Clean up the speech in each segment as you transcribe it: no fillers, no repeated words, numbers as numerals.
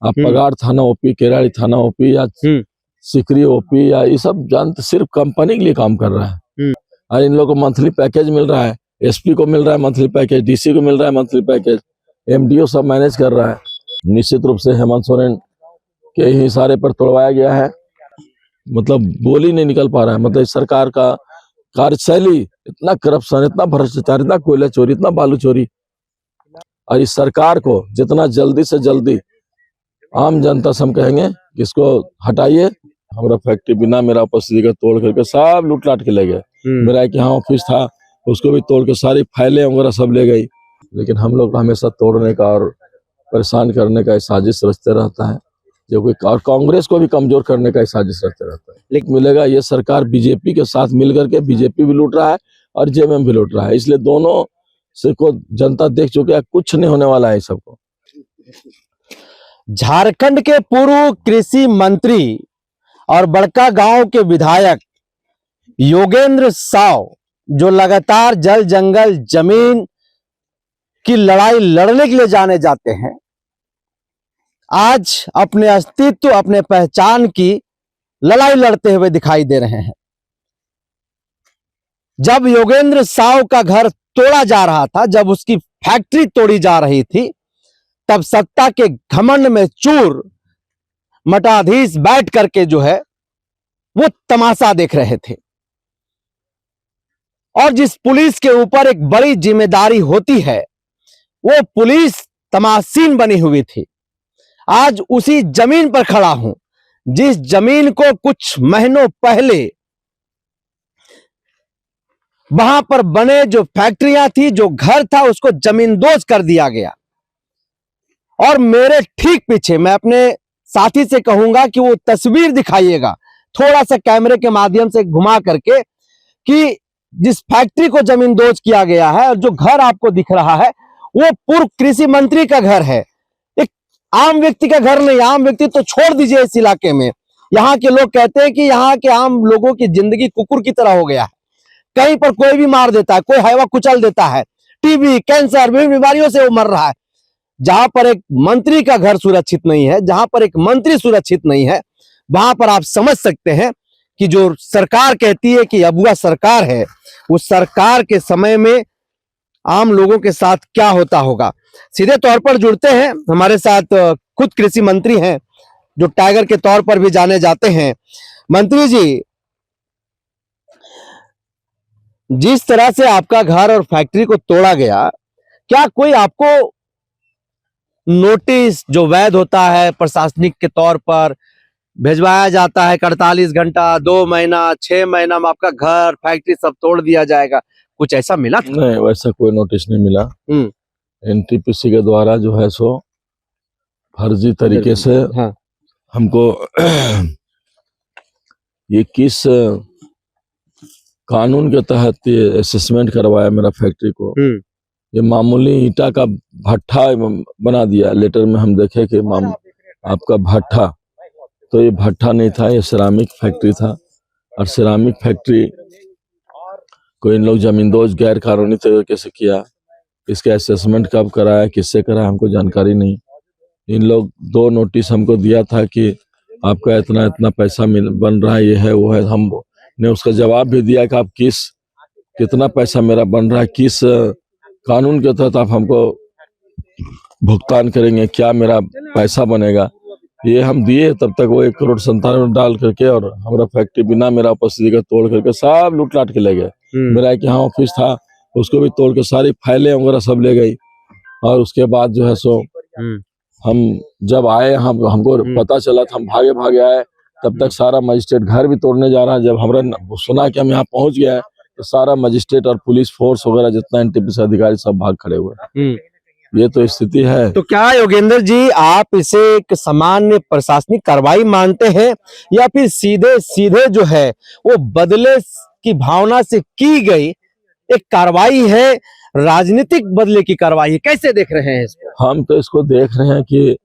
आप पगार थाना ओपी, केराड़ी थाना ओपी या सिकरी ओपी या ये सब जानते, सिर्फ कंपनी के लिए काम कर रहा है। और इन लोगों को मंथली पैकेज मिल रहा है, एसपी को मिल रहा है मंथली पैकेज, डीसी को मिल रहा है मंथली पैकेज, एमडीओ सब मैनेज कर रहा है। निश्चित रूप से हेमंत सोरेन के ही इशारे पर तोड़वाया गया है। मतलब बोली नहीं निकल पा रहा है। मतलब इस सरकार का कार्यशैली, इतना करप्शन, इतना भ्रष्टाचार, इतना कोयला चोरी, इतना बालू चोरी। और इस सरकार को जितना जल्दी से जल्दी आम जनता से हम कहेंगे कि इसको हटाइए। हमारा फैक्ट्री बिना मेरा उपस्थिति का तोड़ करके सब लूट लाट के ले गए। मेरा एक यहाँ ऑफिस था, उसको भी तोड़ के सारी फाइलें वगैरह सब ले गई। लेकिन हम लोग हमेशा तोड़ने का और परेशान करने का साजिश रचते रहता है, जो कि और कांग्रेस को भी कमजोर करने का साजिश रचते रहता है। लेकिन मिलेगा, ये सरकार बीजेपी के साथ मिल करके बीजेपी भी लूट रहा है और जेएमएम भी लूट रहा है। इसलिए दोनों से को जनता देख चुके हैं, कुछ नहीं होने वाला है सबको। झारखंड के पूर्व कृषि मंत्री और बड़का गांव के विधायक योगेंद्र साव, जो लगातार जल जंगल जमीन की लड़ाई लड़ने के लिए जाने जाते हैं, आज अपने अस्तित्व, अपने पहचान की लड़ाई लड़ते हुए दिखाई दे रहे हैं। जब योगेंद्र साव का घर तोड़ा जा रहा था, जब उसकी फैक्ट्री तोड़ी जा रही थी, तब सत्ता के घमंड में चूर मठाधीश बैठ करके जो है वो तमाशा देख रहे थे। और जिस पुलिस के ऊपर एक बड़ी जिम्मेदारी होती है, वो पुलिस तमाशीन बनी हुई थी। आज उसी जमीन पर खड़ा हूं, जिस जमीन को कुछ महीनों पहले वहां पर बने जो फैक्ट्रियां थी, जो घर था, उसको जमींदोज कर दिया गया। और मेरे ठीक पीछे, मैं अपने साथी से कहूंगा कि वो तस्वीर दिखाइएगा थोड़ा सा कैमरे के माध्यम से घुमा करके, कि जिस फैक्ट्री को जमींदोज किया गया है और जो घर आपको दिख रहा है, वो पूर्व कृषि मंत्री का घर है। एक आम व्यक्ति का घर नहीं। आम व्यक्ति तो छोड़ दीजिए इस इलाके में। यहाँ के लोग कहते हैं कि यहाँ के आम लोगों की जिंदगी कुकुर की तरह हो गया है। कहीं पर कोई भी मार देता है, कोई हवा कुचल देता है, टीबी, कैंसर, विभिन्न बीमारियों से वो मर रहा है। जहां पर एक मंत्री का घर सुरक्षित नहीं है, जहां पर एक मंत्री सुरक्षित नहीं है, वहां पर आप समझ सकते हैं कि जो सरकार कहती है कि अबुआ सरकार है, उस सरकार के समय में आम लोगों के साथ क्या होता होगा। सीधे तौर पर जुड़ते हैं हमारे साथ, खुद कृषि मंत्री हैं, जो टाइगर के तौर पर भी जाने जाते हैं। मंत्री जी, जिस तरह से आपका घर और फैक्ट्री को तोड़ा गया, क्या कोई आपको नोटिस जो वैध होता है प्रशासनिक के तौर पर भिजवाया जाता है, 48 घंटा, 2 महीना, 6 महीना में आपका घर फैक्ट्री सब तोड़ दिया जाएगा, कुछ ऐसा मिला था? नहीं, वैसा कोई नोटिस नहीं मिला। एनटीपीसी के द्वारा जो है सो फर्जी तरीके से हमको ये किस कानून के तहत ये असेसमेंट करवाया मेरा फैक्ट्री को। ये मामूली ईंटा का भट्ठा बना दिया। लेटर में हम देखे कि आपका भट्ठा, तो ये भट्ठा नहीं था, ये सिरामिक फैक्ट्री था। और सिरामिक फैक्ट्री को इन लोग जमींदोज गैर कानूनी तरीके से किया। इसका असेसमेंट कब कराया, किससे कराया, हमको जानकारी नहीं। इन लोग 2 नोटिस हमको दिया था कि आपका इतना इतना पैसा बन रहा है, ये है वो है। हमने उसका जवाब भी दिया कि आप कितना पैसा मेरा बन रहा है, किस कानून के तहत आप हमको भुगतान करेंगे, क्या मेरा पैसा बनेगा, ये हम दिए। तब तक वो 1,97 डाल करके और हमारा फैक्ट्री बिना मेरा उपस्थिति का तोड़ करके सब लूट लाट के ले गए। मेरा एक यहाँ ऑफिस था, उसको भी तोड़ के सारी फाइलें वगैरह सब ले गई। और उसके बाद जो है सो हम जब आए, हमको पता चला था, हम भागे भागे आए। तब तक सारा मजिस्ट्रेट घर भी तोड़ने जा रहा है। जब हमरा सुना कि हम यहाँ पहुंच गया है, तो सारा मजिस्ट्रेट और पुलिस फोर्स वगैरह जितना एनटीपीसी अधिकारी सब भाग खड़े हुए। ये तो स्थिति है। तो क्या योगेंद्र जी, आप इसे एक सामान्य प्रशासनिक कार्रवाई मानते हैं, या फिर सीधे सीधे जो है वो बदले की भावना से की गई एक कार्रवाई है, राजनीतिक बदले की कार्रवाई है? कैसे देख रहे हैं इसको? हम तो इसको देख रहे हैं कि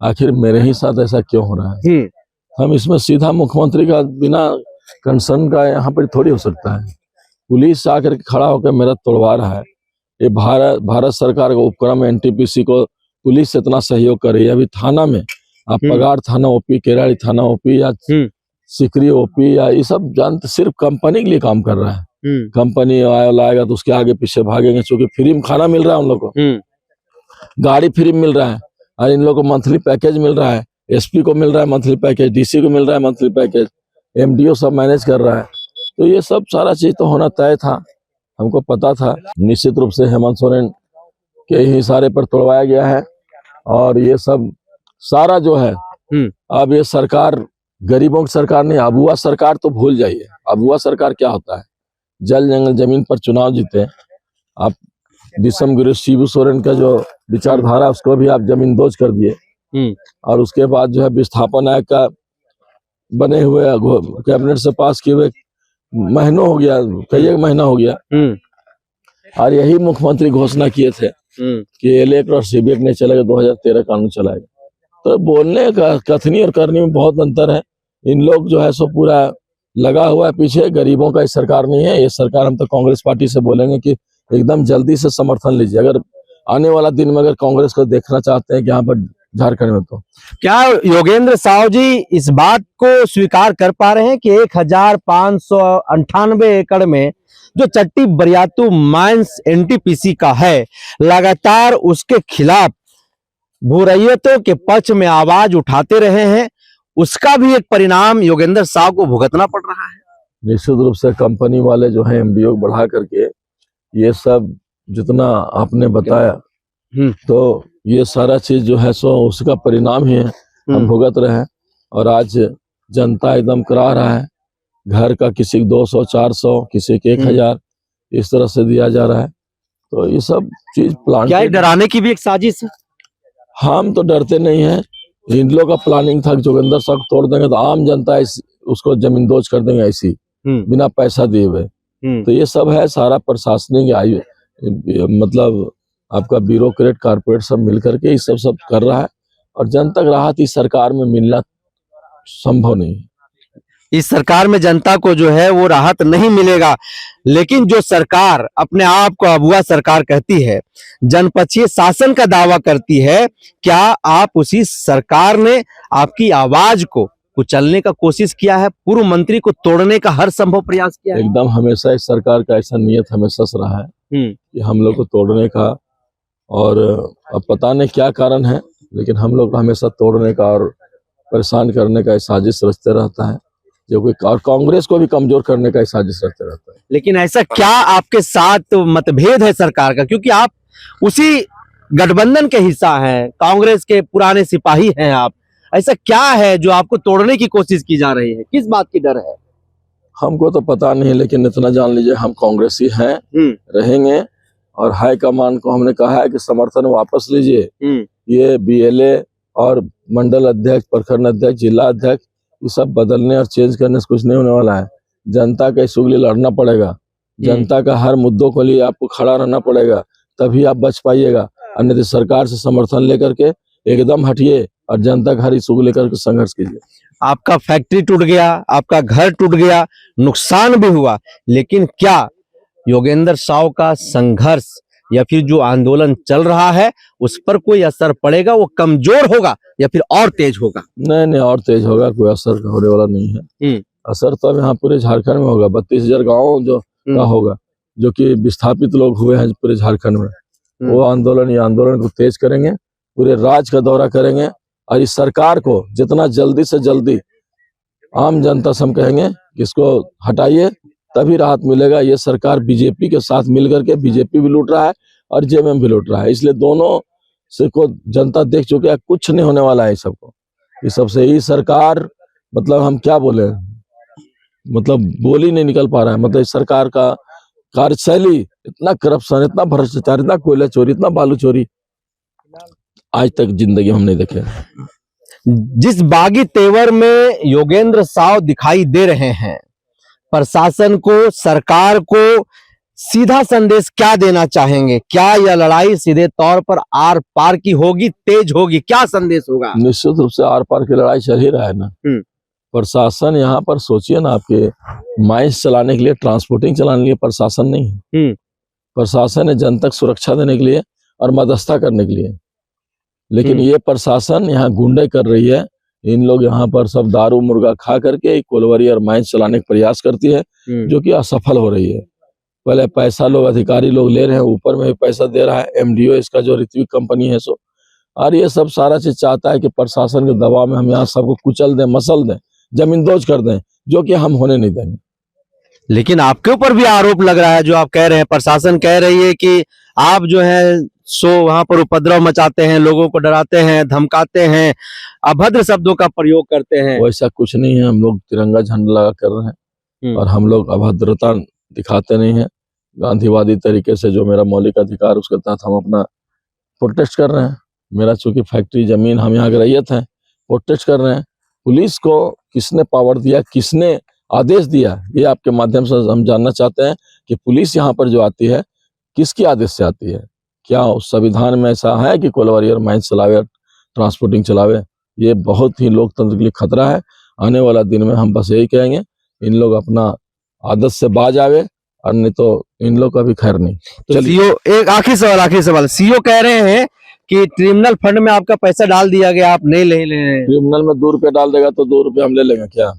आखिर मेरे ही साथ ऐसा क्यों हो रहा है। हम इसमें सीधा मुख्यमंत्री का बिना कंसर्न का यहाँ पर थोड़ी हो सकता है। पुलिस आकर खड़ा होकर मेरा तोड़वा रहा है। ये भारत सरकार का उपक्रम है। एनटीपीसी को पुलिस से इतना सहयोग कर रही है। अभी थाना में आप पगार थाना ओपी, केराड़ी थाना ओपी या सिकरी ओपी या ये सब जानते, सिर्फ कंपनी के लिए काम कर रहा है। कंपनी लाएगा तो उसके आगे पीछे भागेंगे, क्योंकि फ्री में खाना मिल रहा है उन लोग को, गाड़ी फ्री में मिल रहा है, और इन लोगों को मंथली पैकेज मिल रहा है, एसपी को मिल रहा है मंथली पैकेज, डीसी को मिल रहा है मंथली पैकेज, एमडीओ सब मैनेज कर रहा है। तो ये सब सारा चीज तो होना तय था, हमको पता था। निश्चित रूप से हेमंत सोरेन के ही इशारे पर तोड़वाया गया है, और ये सब सारा जो है अब ये सरकार गरीबों की सरकार नहीं, अबुआ सरकार तो भूल जाइए। अबुआ सरकार क्या होता है, जल जंगल जमीन पर चुनाव जीते आप, दिसम गुरु शिबू सोरेन का जो विचारधारा उसको भी आप जमीन दोज कर दिए, और उसके बाद जो है विस्थापन आयोग का बने हुए कैबिनेट से पास किए हुए महीनों हो गया, कई एक महीना हो गया, और यही मुख्यमंत्री घोषणा किए थे कि एलेक्ट और सीबीएक नहीं चलेगा, 2013 कानून चलाएगा। तो बोलने का कथनी और करने में बहुत अंतर है। इन लोग जो है सो पूरा लगा हुआ है पीछे, गरीबों का इस सरकार नहीं है ये सरकार। हम तो कांग्रेस पार्टी से बोलेंगे कि एकदम जल्दी से समर्थन लीजिए, अगर आने वाला दिन में अगर कांग्रेस को देखना चाहते हैं कि यहाँ पर झारखंड में, तो क्या योगेंद्र साव जी इस बात को स्वीकार कर पा रहे हैं कि 1598 एकड़ में जो चट्टी बरियातू माइंस एनटीपीसी का है, लगातार उसके खिलाफ भूरैयतों के पक्ष में आवाज उठाते रहे हैं, उसका भी एक परिणाम योगेंद्र साव को भुगतना पड़ रहा है? निश्चित रूप से कंपनी वाले जो है एमडीओ बढ़ा करके ये सब जितना आपने बताया, तो ये सारा चीज जो है सो उसका परिणाम ही है, हम भुगत रहे हैं। और आज जनता एकदम करा रहा है, घर का किसी को 200, 400, किसी के 1000 इस तरह से दिया जा रहा है। तो ये सब चीज प्लान, क्या डराने की भी एक साजिश है? हम तो डरते नहीं है, इन लोगों का प्लानिंग था कि जोगिंदर साहब तोड़ देंगे तो आम जनता उसको जमीन दोज कर देंगे ऐसी बिना पैसा दिए हुए। तो ये सब है सारा प्रशासनिक मतलब आपका ब्यूरोक्रेट कारपोरेट सब मिल करके ये सब कर रहा है, और जनता तक राहत इस सरकार में मिलना संभव नहीं है। इस सरकार में जनता को जो है वो राहत नहीं मिलेगा, लेकिन जो सरकार अपने आप को अबुआ सरकार कहती है, जनपक्षीय शासन का दावा करती है, क्या आप उसी सरकार ने आपकी आवाज को कुचलने का कोशिश किया है, पूर्व मंत्री को तोड़ने का हर संभव प्रयास किया है? एकदम हमेशा इस सरकार का ऐसा नियत हमेशा से रहा है कि हम लोग को तोड़ने का, और अब पता नहीं क्या कारण है, लेकिन हम लोग हमेशा तोड़ने का और परेशान करने का साजिश रचते रहता है, जो कोई, और कांग्रेस को भी कमजोर करने का साजिश रचते रहता है। लेकिन ऐसा क्या आपके साथ मतभेद है सरकार का, क्योंकि आप उसी गठबंधन के हिस्सा हैं, कांग्रेस के पुराने सिपाही हैं आप, ऐसा क्या है जो आपको तोड़ने की कोशिश की जा रही है, किस बात की डर है? हमको तो पता नहीं, लेकिन इतना जान लीजिए हम कांग्रेसी हैं, रहेंगे, और हाईकमान को हमने कहा है कि समर्थन वापस लीजिए। ये बीएलए और मंडल अध्यक्ष, प्रखंड अध्यक्ष, जिला अध्यक्ष, ये सब बदलने और चेंज करने से कुछ नहीं होने वाला है। जनता के इशू के लिए लड़ना पड़ेगा, जनता का हर मुद्दों के लिए आपको खड़ा रहना पड़ेगा, तभी आप बच पाइएगा। अन्यथा सरकार से समर्थन लेकर के एकदम हटिए और जनता का हर इशू को लेकर के संघर्ष कीजिए। आपका फैक्ट्री टूट गया, आपका घर टूट गया, नुकसान भी हुआ, लेकिन क्या योगेंद्र साव का संघर्ष या फिर जो आंदोलन चल रहा है उस पर कोई असर पड़ेगा? वो कमजोर होगा या फिर और तेज होगा? नहीं, और तेज होगा, कोई असर होने वाला नहीं है। असर तो अब यहाँ पूरे झारखंड में होगा, 32,000 गाँव जो का होगा, जो कि विस्थापित लोग हुए हैं पूरे झारखंड में, वो आंदोलन को तेज करेंगे, पूरे राज्य का दौरा करेंगे, और इस सरकार को जितना जल्दी से जल्दी आम जनता से हम कहेंगे कि इसको हटाइए, तभी राहत मिलेगा। ये सरकार बीजेपी के साथ मिलकर के, बीजेपी भी लूट रहा है और जेएमएम भी लूट रहा है, इसलिए दोनों से को जनता देख चुके हैं, कुछ नहीं होने वाला है सबको। इस सबसे ही सरकार, मतलब हम क्या बोले, मतलब बोल ही नहीं निकल पा रहा है। मतलब इस सरकार का कार्यशैली, इतना करप्शन, इतना भ्रष्टाचार, इतना कोयला चोरी, इतना बालू चोरी आज तक जिंदगी में हम नहीं देखे। जिस बागी तेवर में योगेंद्र साव दिखाई दे रहे हैं, प्रशासन को, सरकार को सीधा संदेश क्या देना चाहेंगे? क्या यह लड़ाई सीधे तौर पर आर पार की होगी, तेज होगी, क्या संदेश होगा? निश्चित रूप से आर पार की लड़ाई चल ही रहा है ना। प्रशासन यहाँ पर सोचिए ना, आपके माइंस चलाने के लिए, ट्रांसपोर्टिंग चलाने के लिए प्रशासन नहीं है। प्रशासन है जनता को सुरक्षा देने के लिए और मध्यस्थता करने के लिए, लेकिन ये प्रशासन यहाँ गुंडे कर रही है। इन लोग यहाँ पर सब दारू मुर्गा खा करके कोलवरी और माइंस चलाने का प्रयास करती है, जो कि असफल हो रही है। पहले पैसा लोग अधिकारी लोग ले रहे हैं, ऊपर में भी पैसा दे रहा है एमडीओ इसका जो ऋत्विक कंपनी है सो, और ये सब सारा चीज चाहता है कि प्रशासन के दबाव में हम यहाँ सबको कुचल दें, मसल दें, जमींदोज कर दें, जो कि हम होने नहीं देंगे। लेकिन आपके ऊपर भी आरोप लग रहा है, जो आप कह रहे हैं, प्रशासन कह रही है कि आप जो है सो वहां पर उपद्रव मचाते हैं, लोगों को डराते हैं, धमकाते हैं, अभद्र शब्दों का प्रयोग करते हैं। वैसा कुछ नहीं है, हम लोग तिरंगा झंडा लगा कर रहे हैं और हम लोग अभद्रता दिखाते नहीं है। गांधीवादी तरीके से जो मेरा मौलिक अधिकार उसके तहत हम अपना प्रोटेस्ट कर रहे हैं। मेरा चूंकि फैक्ट्री जमीन हम यहाँ के रैयत हैं, प्रोटेस्ट कर रहे हैं। पुलिस को किसने पावर दिया, किसने आदेश दिया, ये आपके माध्यम से हम जानना चाहते हैं कि पुलिस यहाँ पर जो आती है किसके आदेश से आती है। क्या उस संविधान में ऐसा है कि कोलवरी और माइंस चलावे, ट्रांसपोर्टिंग चलावे? ये बहुत ही लोकतंत्र के लिए खतरा है। आने वाला दिन में हम बस यही कहेंगे, इन लोग अपना आदत से बाज आवे, और नहीं तो इन लोग का भी खैर नहीं। तो सीओ, एक आखिरी सवाल, सीओ कह रहे हैं कि ट्रिब्यूनल फंड में आपका पैसा डाल दिया गया, आप नहीं ले रहे हैं। ट्रिब्यूनल में 2 रुपये डाल देगा तो 2 रुपये हम ले लेंगे क्या?